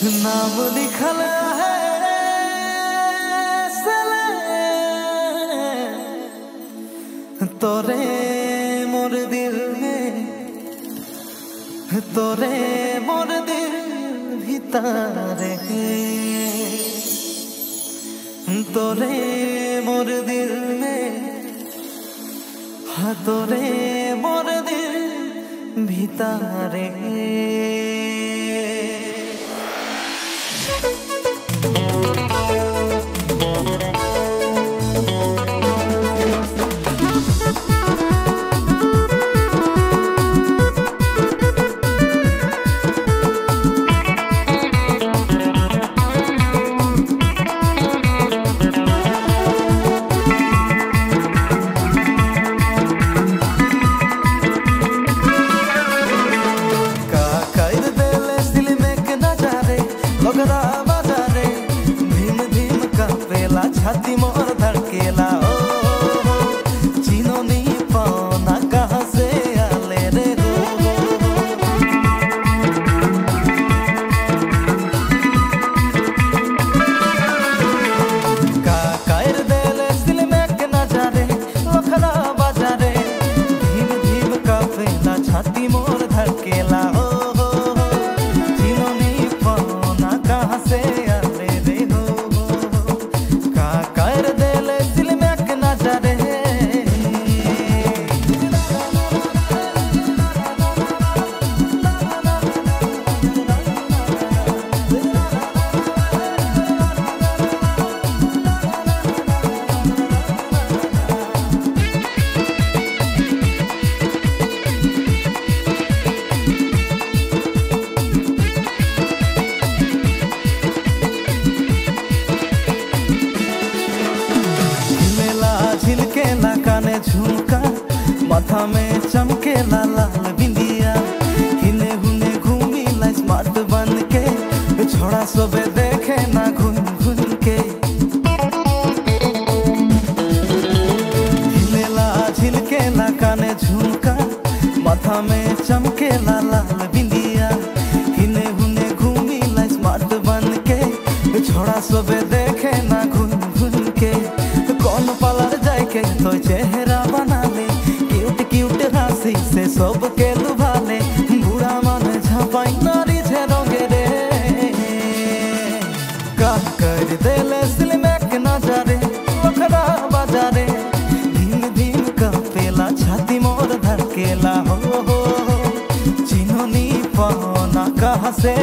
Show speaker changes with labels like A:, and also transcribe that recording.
A: नाम लिखल है तोरे मोर दिल में, तोरे मोर दिल भीतरे, तोरे मोर दिल में, हाँ तोरे मोर दिल भीतरे। छाती मोर धड़केला चीनो नी पाना कहाँ से आले रे का कायर देले दिल में के नजारे लखड़ा बाजारे धीम धीम काफेला छाती मोर धड़केला चीनो नी पाना कहाँ से झिलकेला काने झुमका माथा में चमकेला लाल बिंदिया हिने हुने घूमीला स्मार्ट बन के छोड़ा सोबे देखे ना घूम घूम के हिलेला झिलकेला काने झुमका माथा में चमकेला लाल बिंदिया हिने हुने घूमीला स्मार्ट बन के छोड़ा सोबे देखे ना घूम घूम के कौन पार्लर जाके तो चेहरा बना ले क्यूट क्यूट हंसी से सबके लुभा ले बुढ़ा मन झपाई नारी झेरोगे रे का कर देले दिल में के नजारे लखड़ा बाजारे धीम धीम कांपेला छाती मोर धड़केला हो चीनो नी पाना कहाँ से